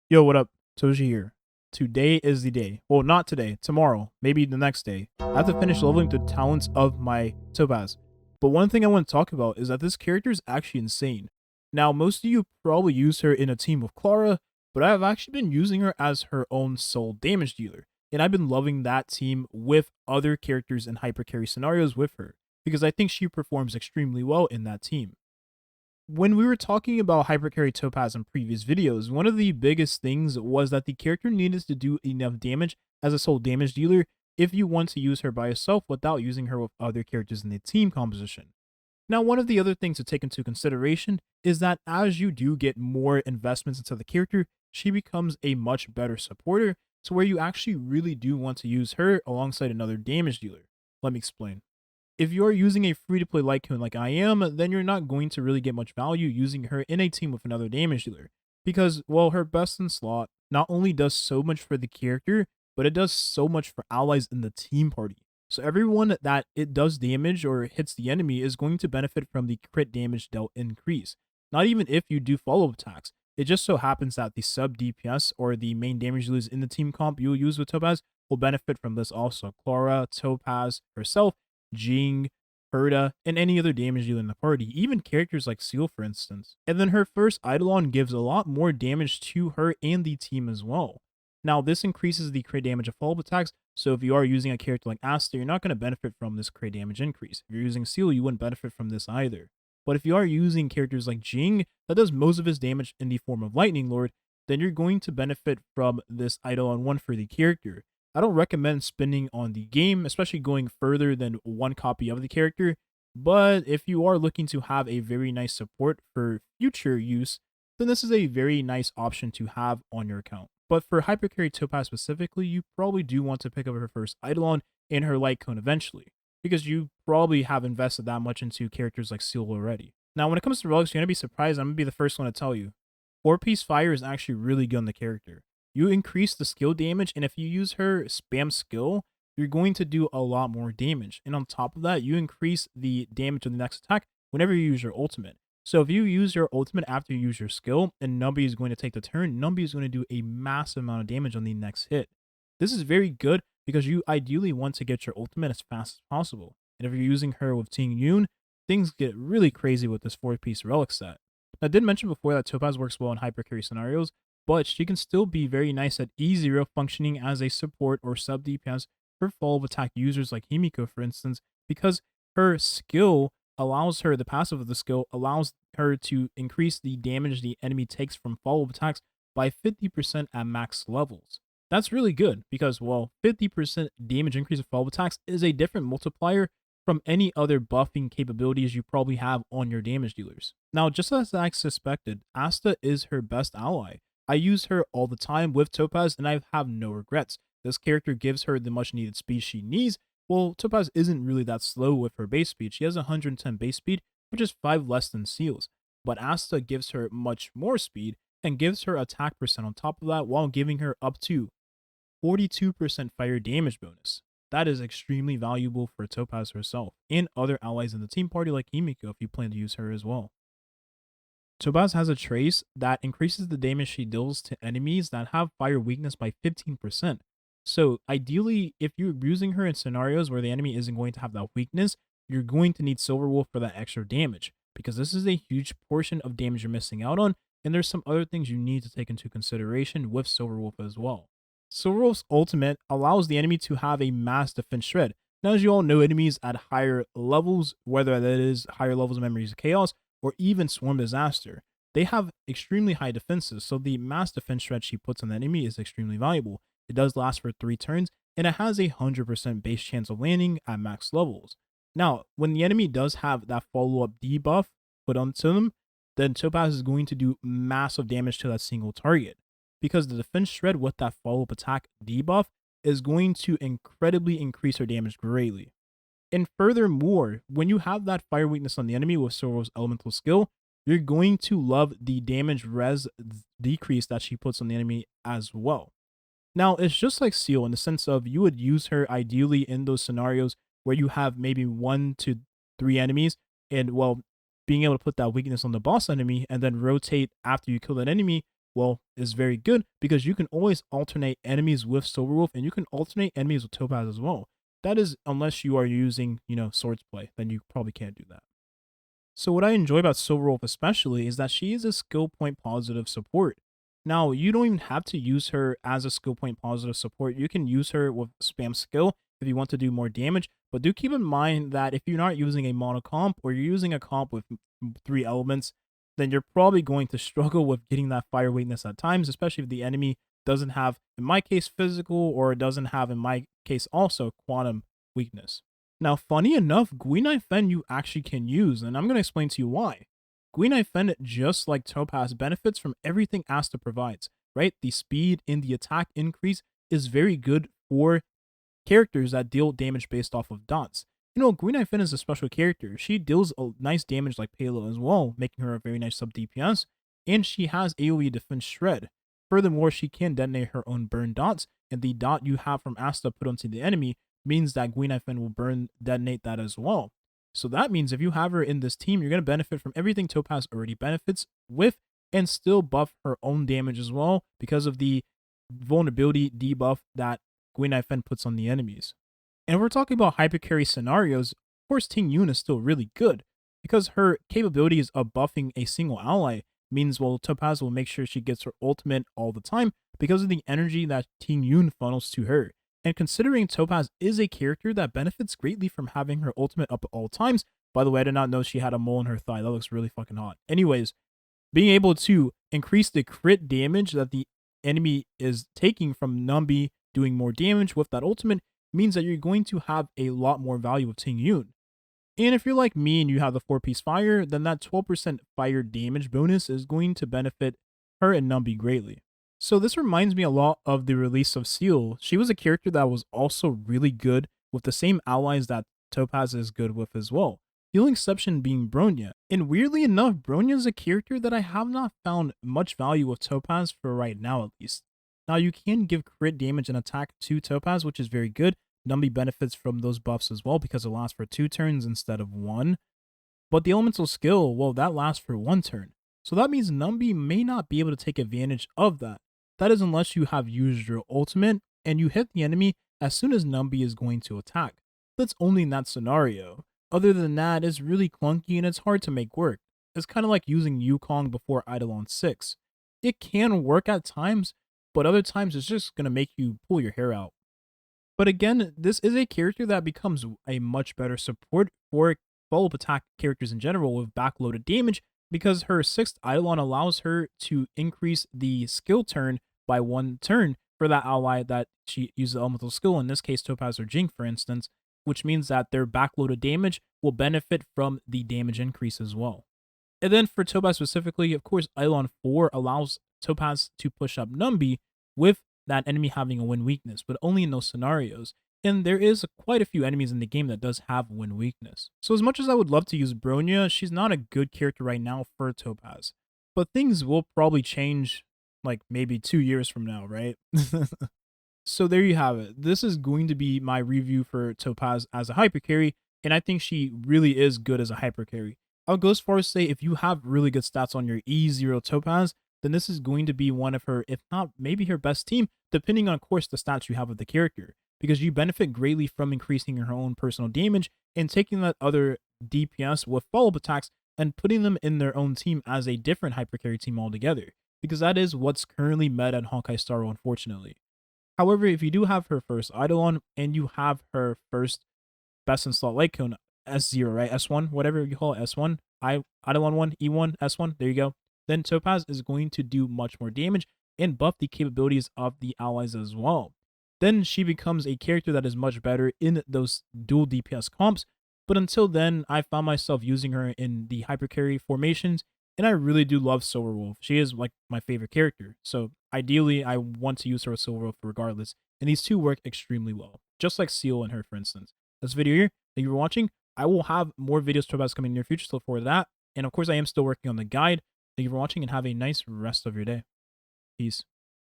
Yo, what up? Toji here. Today is the day. Well, not today, tomorrow, maybe the next day. I have to finish leveling the talents of my Topaz. But one thing I want to talk about is that this character is actually insane. Now, most of you probably use her in a team with Clara, but I've actually been using her as her own sole damage dealer. And I've been loving that team with other characters in hypercarry scenarios with her, because I think she performs extremely well in that team. When we were talking about hypercarry Topaz in previous videos, one of the biggest things was that the character needed to do enough damage as a sole damage dealer if you want to use her by yourself without using her with other characters in the team composition. Now, one of the other things to take into consideration is that as you do get more investments into the character, she becomes a much better supporter to where you actually really do want to use her alongside another damage dealer. Let me explain. If you're using a free-to-play Lycoon like I am, then you're not going to really get much value using her in a team with another damage dealer. Because, well, her best in slot not only does so much for the character, but it does so much for allies in the team party. So everyone that it does damage or hits the enemy is going to benefit from the crit damage dealt increase. Not even if you do follow-up attacks. It just so happens that the sub DPS or the main damage dealers in the team comp you'll use with Topaz will benefit from this also. Clara, Topaz herself, Jing, Herda, and any other damage dealer in the party, even characters like Seal, for instance. And then her first Eidolon gives a lot more damage to her and the team as well. Now, this increases the crit damage of follow-up attacks, so if you are using a character like Asta, you're not going to benefit from this crit damage increase. If you're using Seal, you wouldn't benefit from this either. But if you are using characters like Jing, that does most of his damage in the form of Lightning Lord, then you're going to benefit from this Eidolon 1 for the character. I don't recommend spending on the game, especially going further than one copy of the character. But if you are looking to have a very nice support for future use, then this is a very nice option to have on your account. But for Hypercarry Topaz specifically, you probably do want to pick up her first Eidolon and her Light Cone eventually, because you probably have invested that much into characters like Seal already. Now, when it comes to relics, you're going to be surprised. I'm going to be the first one to tell you. 4-piece fire is actually really good on the character. You increase the skill damage, and if you use her spam skill, you're going to do a lot more damage. And on top of that, you increase the damage of the next attack whenever you use your ultimate. So if you use your ultimate after you use your skill, and Numby is going to take the turn, Numby is going to do a massive amount of damage on the next hit. This is very good because you ideally want to get your ultimate as fast as possible. And if you're using her with Ting Yun, things get really crazy with this 4-piece relic set. I did mention before that Topaz works well in hypercarry scenarios, but she can still be very nice at E0 functioning as a support or sub DPS for follow-up attack users like Himiko, for instance, because her skill allows her, the passive of the skill allows her to increase the damage the enemy takes from follow-up attacks by 50% at max levels. That's really good because, well, 50% damage increase of follow-up attacks is a different multiplier from any other buffing capabilities you probably have on your damage dealers. Now, just as I suspected, Asta is her best ally. I use her all the time with Topaz and I have no regrets. This character gives her the much needed speed she needs. Well, Topaz isn't really that slow with her base speed. She has 110 base speed, which is 5 less than Seal's. But Asta gives her much more speed and gives her attack percent on top of that while giving her up to 42% fire damage bonus. That is extremely valuable for Topaz herself and other allies in the team party like Himiko if you plan to use her as well. Topaz has a trace that increases the damage she deals to enemies that have fire weakness by 15%. So ideally, if you're using her in scenarios where the enemy isn't going to have that weakness, you're going to need Silver Wolf for that extra damage, because this is a huge portion of damage you're missing out on, and there's some other things you need to take into consideration with Silver Wolf as well. Silver Wolf's ultimate allows the enemy to have a mass defense shred. Now, as you all know, enemies at higher levels, whether that is higher levels of Memories of Chaos, or even Swarm Disaster, they have extremely high defenses, so the mass defense shred she puts on the enemy is extremely valuable. It does last for 3 turns, and it has a 100% base chance of landing at max levels. Now, when the enemy does have that follow-up debuff put onto them, then Topaz is going to do massive damage to that single target, because the defense shred with that follow-up attack debuff is going to incredibly increase her damage greatly. And furthermore, when you have that fire weakness on the enemy with Soro's elemental skill, you're going to love the damage res decrease that she puts on the enemy as well. Now, it's just like Seal in the sense of you would use her ideally in those scenarios where you have maybe 1 to 3 enemies, and, well, being able to put that weakness on the boss enemy and then rotate after you kill that enemy well, is very good because you can always alternate enemies with Silverwolf and you can alternate enemies with Topaz as well. That is, unless you are using, swords play, then you probably can't do that. So what I enjoy about Silverwolf especially is that she is a skill point positive support. Now, you don't even have to use her as a skill point positive support. You can use her with spam skill if you want to do more damage, but do keep in mind that if you're not using a mono comp or you're using a comp with 3 elements, then you're probably going to struggle with getting that fire weakness at times, especially if the enemy doesn't have, in my case, physical, or doesn't have, in my case, also quantum weakness. Now, funny enough, Guinai Fen you actually can use, and I'm going to explain to you why. Guinai Fen, just like Topaz, benefits from everything Asta provides, right? The speed and the attack increase is very good for characters that deal damage based off of dots. Guinai Fen is a special character. She deals a nice damage like Palo as well, making her a very nice sub DPS, and she has AoE Defense Shred. Furthermore, she can detonate her own burn dots, and the dot you have from Asta put onto the enemy means that Guinai Fen will detonate that as well. So that means if you have her in this team, you're going to benefit from everything Topaz already benefits with, and still buff her own damage as well because of the vulnerability debuff that Guinai Fen puts on the enemies. And if we're talking about hypercarry scenarios, of course Ting Yun is still really good because her capabilities of buffing a single ally means, well, Topaz will make sure she gets her ultimate all the time because of the energy that Ting Yun funnels to her. And considering Topaz is a character that benefits greatly from having her ultimate up at all times, by the way, I did not know she had a mole in her thigh. That looks really fucking hot. Anyways, being able to increase the crit damage that the enemy is taking from Numbi doing more damage with that ultimate means that you're going to have a lot more value of Ting Yun. And if you're like me and you have the 4-piece fire, then that 12% fire damage bonus is going to benefit her and Numbi greatly. So this reminds me a lot of the release of Seal. She was a character that was also really good with the same allies that Topaz is good with as well. The only exception being Bronya. And weirdly enough, Bronya is a character that I have not found much value with Topaz for right now at least. Now you can give crit damage and attack to Topaz, which is very good. Numbi benefits from those buffs as well because it lasts for 2 turns instead of 1. But the elemental skill, well, that lasts for 1 turn. So that means Numbi may not be able to take advantage of that. That is unless you have used your ultimate and you hit the enemy as soon as Numbi is going to attack. That's only in that scenario. Other than that, it's really clunky and it's hard to make work. It's kind of like using Yukong before Eidolon 6. It can work at times, but other times it's just going to make you pull your hair out. But again, this is a character that becomes a much better support for follow-up attack characters in general with backloaded damage because her 6th Eidolon allows her to increase the skill turn by 1 turn for that ally that she uses elemental skill, in this case Topaz or Jing for instance, which means that their backloaded damage will benefit from the damage increase as well. And then for Topaz specifically, of course, Eidolon 4 allows Topaz to push up Numbi with that enemy having a win weakness, but only in those scenarios. And there is quite a few enemies in the game that does have win weakness. So as much as I would love to use Bronya, she's not a good character right now for Topaz. But things will probably change like maybe 2 years from now, right? So there you have it. This is going to be my review for Topaz as a hypercarry, and I think she really is good as a hypercarry. I'll go as far as say if you have really good stats on your E0 Topaz, then this is going to be one of her, if not maybe her best team, depending on, of course, the stats you have of the character. Because you benefit greatly from increasing her own personal damage and taking that other DPS with follow-up attacks and putting them in their own team as a different hypercarry team altogether. Because that is what's currently meta at Honkai Star Rail, unfortunately. However, if you do have her first Eidolon and you have her first best in slot light cone, S0, right? S1, whatever you call it, S1, Eidolon 1, E1, S1, there you go. Then Topaz is going to do much more damage and buff the capabilities of the allies as well. Then she becomes a character that is much better in those dual DPS comps. But until then, I found myself using her in the hypercarry formations, and I really do love Silverwolf. She is like my favorite character. So ideally, I want to use her with Silverwolf regardless. And these two work extremely well, just like Seal and her, for instance. This video here, thank you for watching. I will have more videos Topaz coming in the near future, so look forward to that. And of course, I am still working on the guide. Thank you for watching and have a nice rest of your day. Peace.